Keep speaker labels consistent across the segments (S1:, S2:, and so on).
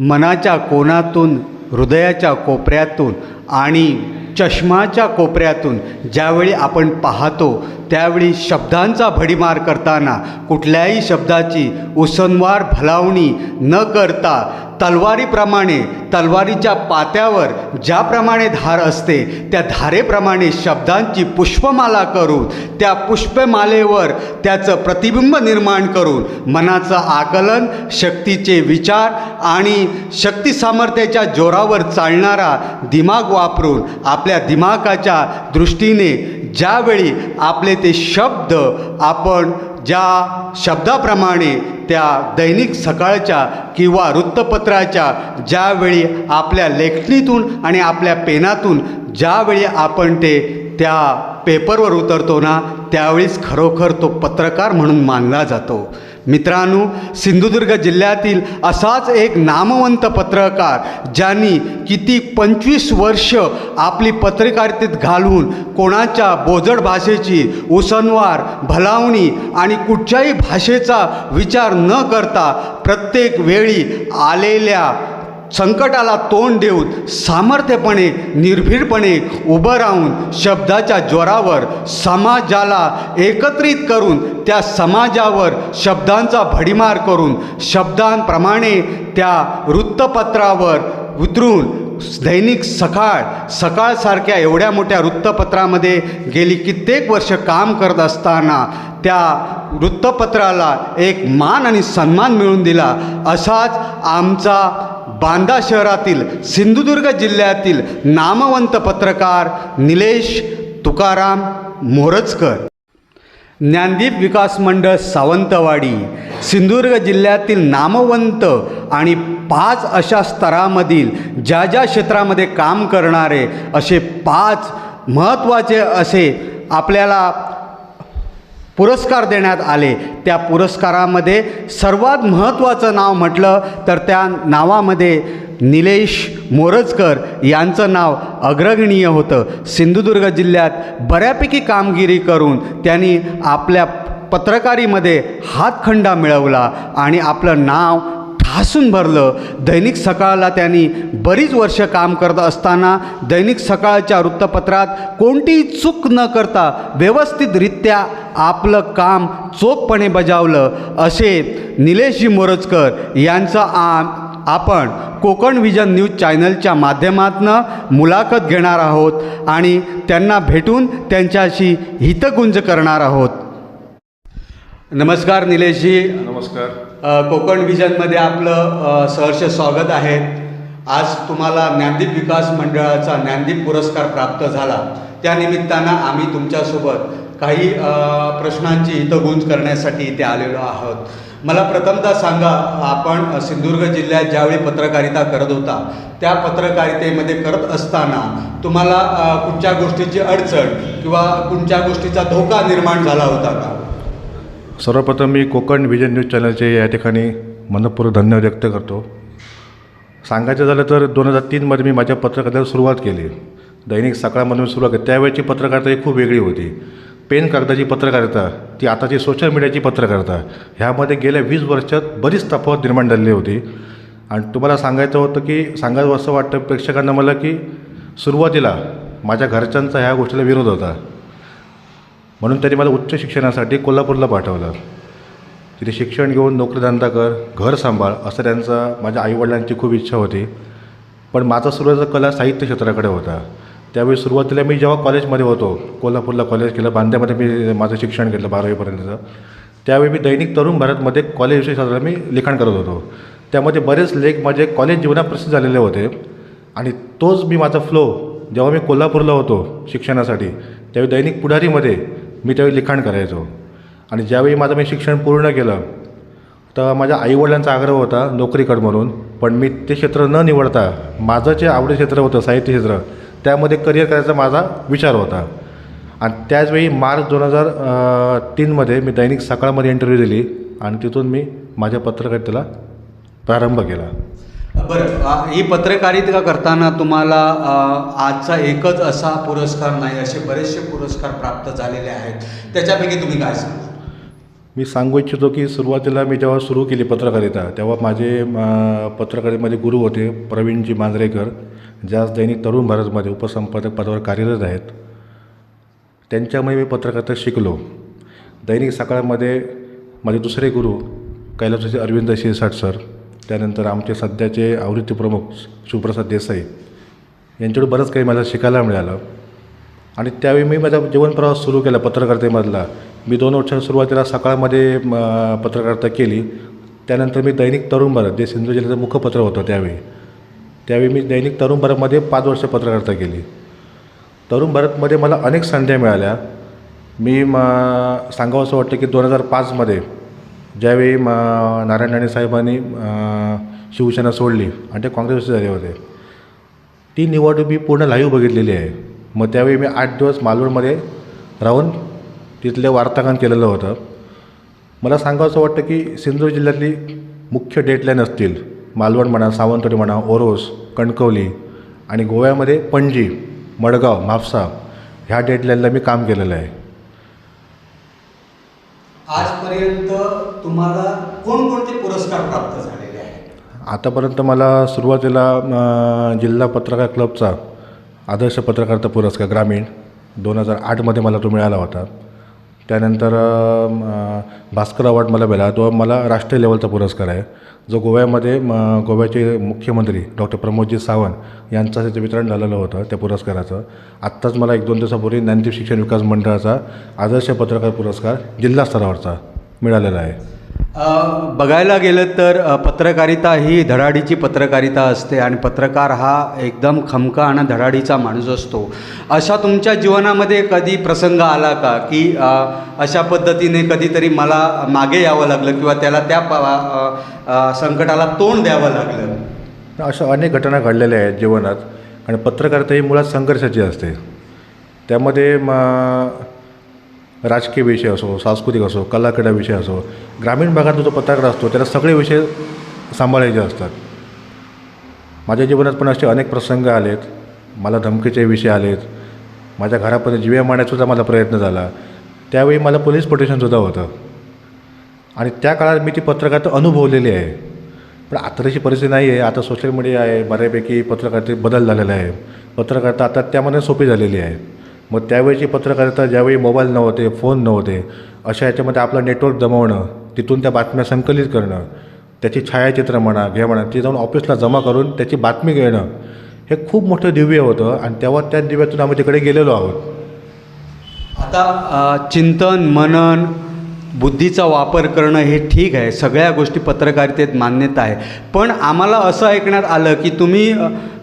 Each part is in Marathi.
S1: मनाच्या कोनातून, हृदयाच्या कोपऱ्यातून आणि चष्माच्या कोपऱ्यातून ज्यावेळी आपण पाहतो त्यावेळी शब्दांचा भडीमार करताना कुठल्याही शब्दाची उसनवार भलावणी न करता तलवारीप्रमाणे, तलवारीच्या पात्यावर ज्याप्रमाणे धार असते त्या धारेप्रमाणे शब्दांची पुष्पमाला करून त्या पुष्पमालेवर त्याचं प्रतिबिंब निर्माण करून मनाचं आकलन, शक्तीचे विचार आणि शक्ती सामर्थ्याच्या जोरावर चालणारा दिमाग वापरून आपल्या दिमागाच्या दृष्टीने ज्यावेळी आपले ते शब्द आपण ज्या शब्दाप्रमाणे त्या दैनिक सकाळच्या किंवा वृत्तपत्राच्या ज्यावेळी आपल्या लेखणीतून आणि आपल्या पेनातून ज्यावेळी आपण ते त्या पेपरवर उतरतो ना त्यावेळीच खरोखर तो पत्रकार म्हणून मानला जातो. मित्रांनो, सिंधुदुर्ग जिल्ह्यातील असाच एक नामवंत पत्रकार ज्यांनी किती 25 वर्ष आपली पत्रकारितेत घालवून कोणाच्या बोजड भाषेची उसनवार भलावणी आणि कुठच्याही भाषेचा विचार न करता प्रत्येक वेळी आलेल्या संकटाला तोंड देऊन सामर्थ्यपणे, निर्भीडपणे उभं राहून शब्दाच्या जोरावर समाजाला एकत्रित करून त्या समाजावर शब्दांचा भडीमार करून शब्दांप्रमाणे त्या वृत्तपत्रावर उतरून दैनिक सकाळसारख्या एवढ्या मोठ्या वृत्तपत्रामध्ये गेली कित्येक वर्ष काम करत असताना त्या वृत्तपत्राला एक मान आणि सन्मान मिळवून दिला. असाच आमचा बांदा शहरातील, सिंधुदुर्ग जिल्ह्यातील नामवंत पत्रकार निलेश तुकाराम मोरजकर. ज्ञानदीप विकास मंडळ सावंतवाडी सिंधुदुर्ग जिल्ह्यातील नामवंत आणि 5 अशा स्तरामधील ज्या क्षेत्रामध्ये काम करणारे असे 5 महत्त्वाचे असे आपल्याला पुरस्कार देण्यात आले. त्या पुरस्कारामध्ये सर्वात महत्त्वाचं नाव म्हटलं तर त्या नावामध्ये निलेश मोरजकर यांचं नाव अग्रगणीय होतं. सिंधुदुर्ग जिल्ह्यात बऱ्यापैकी कामगिरी करून त्यांनी आपल्या पत्रकारीमध्ये हातखंडा मिळवला आणि आपलं नाव ठासून भरलं. दैनिक सकाळला त्यांनी बरीच वर्ष काम करत असताना दैनिक सकाळच्या वृत्तपत्रात कोणतीही चूक न करता व्यवस्थितरित्या आपलं काम चोखपणे बजावलं. असे निलेशजी मोरजकर यांचा आपण कोकण विजन न्यूज चॅनलच्या माध्यमातून मुलाखत घेणार आहोत आणि त्यांना भेटून त्यांच्याशी हितगुंज करणार आहोत. नमस्कार निलेशजी.
S2: नमस्कार.
S1: कोकण विजनमध्ये आपलं सहर्ष स्वागत आहे. आज तुम्हाला ज्ञानदीप विकास मंडळाचा ज्ञानदीप पुरस्कार प्राप्त झाला. त्यानिमित्तानं आम्ही तुमच्यासोबत काही प्रश्नांची हितगुंज करण्यासाठी इथे आलेलो आहोत. मला प्रथमतः सांगा, आपण सिंधुदुर्ग जिल्ह्यात ज्यावेळी पत्रकारिता करत होता त्या पत्रकारितेमध्ये करत असताना तुम्हाला कुठच्या गोष्टीची अडचण किंवा कुठच्या गोष्टीचा धोका निर्माण झाला होता का?
S2: सर्वप्रथम मी कोकण विजन न्यूज चॅनलचे या ठिकाणी मनपूर्वक धन्यवाद व्यक्त करतो. सांगायचं झालं तर 2003मध्ये मी माझ्या पत्रकारितेला सुरुवात केली. दैनिक सकाळमधून सुरुवात केली. त्यावेळची पत्रकारिता ही खूप वेगळी होती. पेन कागदाची पत्रकारिता ती आताची सोशल मीडियाची पत्रकारिता ह्यामध्ये गेल्या 20 वर्षात बरीच तफावत निर्माण झालेली होती. आणि तुम्हाला सांगायचं होतं की सांगायचं असं वाटतं प्रेक्षकांना मला की सुरुवातीला माझ्या घरच्यांचा ह्या गोष्टीला विरोध होता. म्हणून त्यांनी मला उच्च शिक्षणासाठी कोल्हापूरला पाठवलं. तिथे शिक्षण घेऊन नोकरीधंदा कर, घर सांभाळ असं त्यांचा माझ्या आईवडिलांची खूप इच्छा होती. पण माझा सुरुवातीचा कला साहित्य क्षेत्राकडे होता. त्यावेळी सुरुवातीला मी जेव्हा कॉलेजमध्ये होतो, कोल्हापूरला कॉलेज केलं, बांद्यामध्ये मी माझं शिक्षण घेतलं 12वीपर्यंतचं. त्यावेळी मी दैनिक तरुण भारतमध्ये कॉलेज विषयाला मी लिखाण करत होतो. त्यामध्ये बरेच लेख माझे कॉलेज जीवनात प्रसिद्ध झालेले होते. आणि तोच मी माझा फ्लो जेव्हा मी कोल्हापूरला होतो शिक्षणासाठी त्यावेळी दैनिक पुढारीमध्ये मी त्यावेळी लिखाण करायचो. आणि ज्यावेळी माझं मी शिक्षण पूर्ण केलं तर माझ्या आईवडिलांचा आग्रह होता नोकरी कर म्हणून. पण मी ते क्षेत्र न निवडता माझं जे आवडे क्षेत्र होतं साहित्य क्षेत्र त्यामध्ये करिअर करायचा माझा विचार होता. आणि त्याचवेळी मार्च 2003मध्ये मी दैनिक सकाळमध्ये इंटरव्ह्यू दिली आणि तिथून मी माझ्या पत्रकारितेला प्रारंभ केला.
S1: बरं, ही पत्रकारिता करताना तुम्हाला आजचा एकच असा पुरस्कार नाही, असे बरेचसे पुरस्कार प्राप्त झालेले आहेत. त्याच्यापैकी तुम्ही काय सांगा?
S2: मी सांगू इच्छितो की सुरुवातीला मी जेव्हा सुरू केली पत्रकारिता तेव्हा माझे पत्रकारितेमध्ये गुरु होते प्रवीणजी मांजरेकर, जे आज दैनिक तरुण भारतमध्ये उपसंपादक पदावर कार्यरत आहेत. त्यांच्यामुळे मी पत्रकारिता शिकलो. दैनिक सकाळमध्ये माझे दुसरे गुरु कैलासवासी अरविंद शिरसाट सर, त्यानंतर आमचे सध्याचे आवृत्ती प्रमुख शिवप्रसाद देसाई यांच्याकडून बरंच काही मला शिकायला मिळालं. आणि त्यावेळी मी माझा जीवनप्रवास सुरू केला पत्रकारितेमधला. मी 2 वर्ष सुरुवातीला सकाळमध्ये पत्रकारिता केली. त्यानंतर मी दैनिक तरुण भारत, जे सिंधुदुर्ग जिल्ह्याचं मुखपत्र होतं त्यावेळी मी दैनिक तरुण भारतमध्ये 5 वर्ष पत्रकारिता केली. तरुण भारतमध्ये मला अनेक संध्या मिळाल्या. मी सांगावं असं वाटतं की 2005मध्ये ज्यावेळी नारायण राणे साहेबांनी शिवसेना सोडली आणि ते काँग्रेसचे झाले होते, ती निवडणूक मी पूर्ण लाईव्ह बघितलेली आहे. मग त्यावेळी मी 8 दिवस मालवणमध्ये राहून तिथले वार्तांकन केलेलं होतं. मला सांगावं असं वाटतं की सिंधुदुर्ग जिल्ह्यातली मुख्य डेडलाईन असतील, मालवण म्हणा, सावंतवाडी म्हणा, ओरोस, कणकवली आणि गोव्यामध्ये पणजी, मडगाव, म्हापसा ह्या डेडलाईनला मी काम केलेलं आहे.
S1: आजपर्यंत तुम्हाला कोणकोणते पुरस्कार प्राप्त झालेले आहेत?
S2: आतापर्यंत मला सुरुवातीला जिल्हा पत्रकार क्लबचा आदर्श पत्रकारिता पुरस्कार ग्रामीण 2008मध्ये मला तो मिळाला होता. त्यानंतर भास्कर अवॉर्ड मला मिळाला, तो मला राष्ट्रीय लेवलचा पुरस्कार आहे, जो गोव्यामध्ये गोव्याचे मुख्यमंत्री डॉक्टर प्रमोदजी सावंत यांचं त्याचं वितरण झालेलं होतं त्या पुरस्काराचं. आत्ताच मला 1-2 दिवसापूर्वी ज्ञानदीप शिक्षण विकास मंडळाचा आदर्श पत्रकार पुरस्कार जिल्हा स्तरावरचा मिळालेला आहे.
S1: बघायला गेलं तर पत्रकारिता ही धडाडीची पत्रकारिता असते आणि पत्रकार हा एकदम खमका आणि धडाडीचा माणूस असतो. अशा तुमच्या जीवनामध्ये कधी प्रसंग आला का की अशा पद्धतीने कधीतरी मला मागे यावं लागलं किंवा त्याला त्या संकटाला तोंड द्यावं लागलं?
S2: अशा अनेक घटना घडलेल्या आहेत जीवनात. आणि पत्रकारिता ही मुळात संघर्षाची असते. त्यामध्ये राजकीय विषय असो, सांस्कृतिक असो, कलाक्रीडा विषय असो, ग्रामीण भागातला जो पत्रकार असतो त्याला सगळे विषय सांभाळायचे असतात. माझ्या जीवनात पण असे अनेक प्रसंग आलेत. मला धमकीचे विषय आलेत. माझ्या घरापर्यंत जीवे मारण्याचा मला प्रयत्न झाला. त्यावेळी मला पोलीस प्रोटेक्शनसुद्धा होतं आणि त्या काळात मी ती पत्रकारिता अनुभवलेली आहे. पण आता तशी परिस्थिती नाही आहे. आता सोशल मीडिया आहे, बऱ्यापैकी पत्रकारितेत बदल झालेला आहे. पत्रकारिता आता त्यामध्ये सोपी झालेली आहे. मग त्यावेळीची पत्रकारिता ज्यावेळी मोबाईल नव्हते, फोन नव्हते, अशा याच्यामध्ये आपलं नेटवर्क जमवणं, तिथून त्या बातम्या संकलित करणं, त्याची छायाचित्र म्हणा ती जाऊन ऑफिसला जमा करून त्याची बातमी घेणं, हे खूप मोठं दिव्य होतं. आणि तेव्हा त्या दिव्यातून आम्ही तिकडे गेलेलो आहोत.
S1: आता चिंतन, मनन, बुद्धीचा वापर करणं हे ठीक आहे, सगळ्या गोष्टी पत्रकारितेत मान्यता आहे. पण आम्हाला असं ऐकण्यात आलं की तुम्ही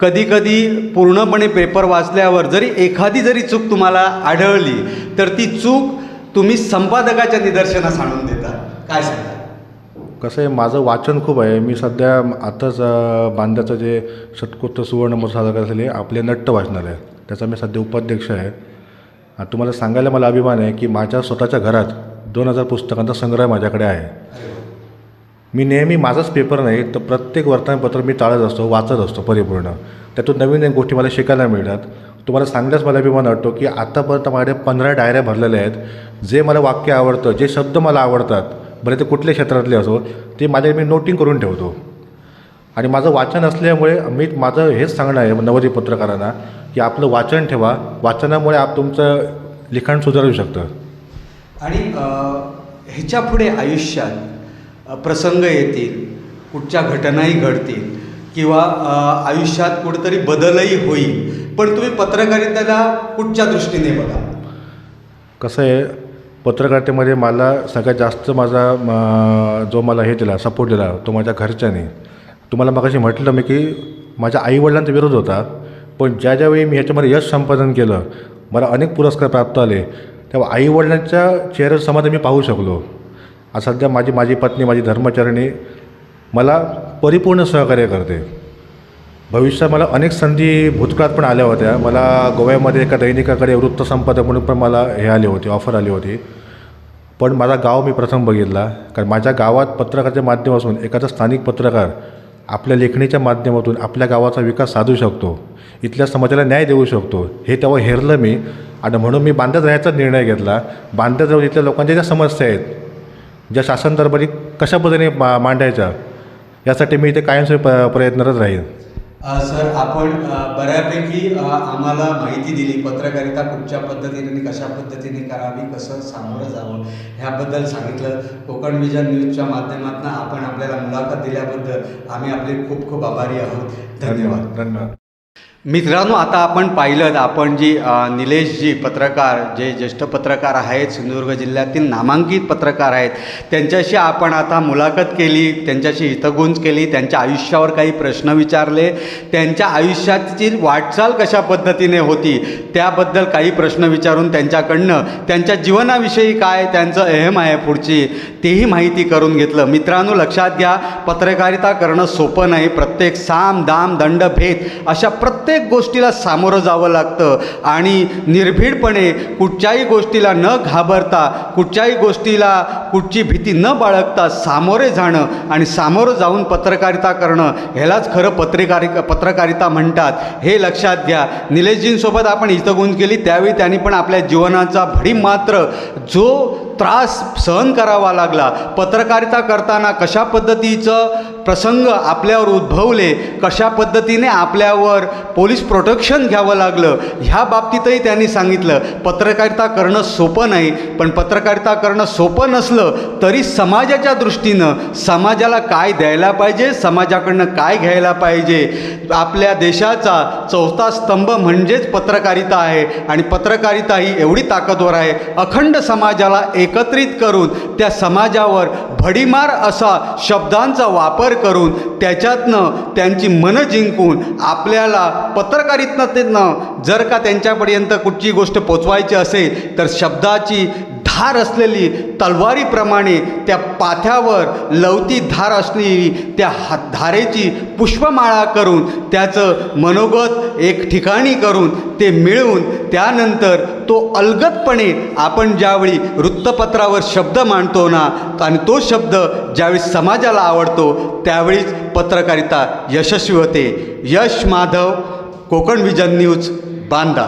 S1: कधी पूर्णपणे पेपर वाचल्यावर एखादी चूक तुम्हाला आढळली तर ती चूक तुम्ही संपादकाच्या निदर्शनास आणून देता. काय सांगा?
S2: कसं आहे, माझं वाचन खूप आहे. मी सध्या आताच बांद्याचं जे षटकोत्तर सुवर्ण महोत्सव साजरा करत असलेले आपले नट्ट वाचनालय, त्याचा मी सध्या उपाध्यक्ष आहे. आणि तुम्हाला सांगायला मला अभिमान आहे की माझ्या स्वतःच्या घरात 2000 पुस्तकांचा संग्रह माझ्याकडे आहे. मी नेहमी माझाच पेपर नाही तर प्रत्येक वर्तमानपत्र मी चाळत असतो, वाचत असतो परिपूर्ण. त्यातून नवीन गोष्टी मला शिकायला मिळतात. तुम्हाला सांगण्यास मला अभिमान वाटतो की आत्तापर्यंत माझ्याकडे 15 डायऱ्या भरलेल्या आहेत. जे मला वाक्य आवडतं, जे शब्द मला आवडतात, बरे ते कुठल्या क्षेत्रातले असो, ते मी नोटिंग करून ठेवतो. आणि माझं वाचन असल्यामुळे माझं हेच सांगणं आहे नवोदित पत्रकारांना की आपलं वाचन ठेवा. वाचनामुळे तुमचं लिखाण सुधारू शकतं.
S1: आणि ह्याच्या पुढे आयुष्यात प्रसंग येतील, कुठच्या घटनाही घडतील किंवा आयुष्यात कुठेतरी बदलही होईल, पण तुम्ही पत्रकारितेला कुठच्या दृष्टीने बघा?
S2: कसं आहे, पत्रकारितेमध्ये मला सगळ्यात जास्त माझा जो मला हे दिला, सपोर्ट दिला, तो माझ्या घरच्याने. तुम्हाला मगाशी म्हटलं मी की माझ्या आईवडिलांचा विरोध होता, पण ज्यावेळी मी ह्याच्यामध्ये यश संपादन केलं, मला अनेक पुरस्कार प्राप्त आले, तेव्हा आईवडिलांच्या चेहऱ्यावर समाधान मी पाहू शकलो. आज सध्या माझी पत्नी, माझी धर्मचारिणी मला परिपूर्ण सहकार्य करते. भविष्यात मला अनेक संधी भूतकाळात पण आल्या होत्या. मला गोव्यामध्ये एका दैनिकाकडे वृत्तसंपादक म्हणून पण मला आले होते, ऑफर आली होती. पण माझा गाव मी प्रथम बघितला, कारण माझ्या गावात पत्रकाराच्या माध्यमातून एखादा स्थानिक पत्रकार आपल्या लेखणीच्या माध्यमातून आपल्या गावाचा विकास साधू शकतो, इथल्या समाजाला न्याय देऊ शकतो, हे तेव्हा हेरलं मी. आणि म्हणून मी बांद्यात राहायचा निर्णय घेतला. बांद्यात जाऊन इथल्या लोकांच्या ज्या समस्या आहेत, ज्या शासन दरबारी कशा पद्धतीने मांडायच्या यासाठी मी इथे कायमस्वरूपी प्रयत्नरत राहील.
S1: सर, आपण बऱ्यापैकी आम्हाला माहिती दिली, पत्रकारिता कुठच्या पद्धतीने आणि कशा पद्धतीने करावी, कसं सामोरं जावं ह्याबद्दल सांगितलं. कोकण विजन न्यूजच्या माध्यमातून आपण आपल्याला मुलाखत दिल्याबद्दल आम्ही आपले खूप खूप आभारी आहोत. धन्यवाद.
S2: धन्यवाद.
S1: मित्रांनो, आता आपण पाहिलं, आपण जी निलेशजी पत्रकार, जे ज्येष्ठ पत्रकार आहेत, सिंधुदुर्ग जिल्ह्यातील नामांकित पत्रकार आहेत, त्यांच्याशी आपण आता मुलाखत केली, त्यांच्याशी हितगुंज केली, त्यांच्या आयुष्यावर काही प्रश्न विचारले, त्यांच्या आयुष्याची वाटचाल कशा पद्धतीने होती त्याबद्दल काही प्रश्न विचारून त्यांच्याकडनं त्यांच्या जीवनाविषयी काय त्यांचं एहम आहे पुढची तेही माहिती करून घेतलं. मित्रांनो, लक्षात घ्या, पत्रकारिता करणं सोपं नाही. प्रत्येक साम दाम दंड भेद अशा प्रत्येक गोष्टीला सामोरं जावं लागतं आणि निर्भीडपणे कुठच्याही गोष्टीला न घाबरता, कुठच्याही गोष्टीला कुठची भीती न बाळगता सामोरे जाणं आणि सामोरं जाऊन पत्रकारिता करणं ह्यालाच खरं पत्रकारिता म्हणतात, हे लक्षात घ्या. निलेशजींसोबत आपण हितगुंज केली, त्यावेळी त्यांनी पण आपल्या जीवनाचा भडीमात्र जो त्रास सहन करावा लागला, पत्रकारिता करताना कशा पद्धतीचं प्रसंग आपल्यावर उद्भवले, कशा पद्धतीने आपल्यावर पोलीस प्रोटेक्शन घ्यावं लागलं, ह्या बाबतीतही त्यांनी सांगितलं. पत्रकारिता करणं सोपं नाही, पण पत्रकारिता करणं सोपं नसलं तरी समाजाच्या दृष्टीनं समाजाला काय द्यायला पाहिजे, समाजाकडनं काय घ्यायला पाहिजे, आपल्या देशाचा चौथा स्तंभ म्हणजेच पत्रकारिता आहे आणि पत्रकारिता ही एवढी ताकदवर आहे, अखंड समाजाला एकत्रित करून त्या समाजावर भडीमार असा शब्दांचा वापर करून त्याच्यातनं त्यांची मनं जिंकून आपल्याला पत्रकारितेतनं जर का त्यांच्यापर्यंत कुठची गोष्ट पोचवायची असेल तर शब्दाची धार असलेली तलवारीप्रमाणे त्या पाथ्यावर लवती धार असलेली त्या धारेची पुष्पमाळा करून त्याचं मनोगत एक ठिकाणी करून ते मिळवून त्यानंतर तो अलगदपणे आपण ज्यावेळी वृत्तपत्रावर शब्द मांडतो ना, आणि तो शब्द ज्यावेळी समाजाला आवडतो त्यावेळीच पत्रकारिता यशस्वी होते. यश माधव, कोकण विजन न्यूज, बांदा.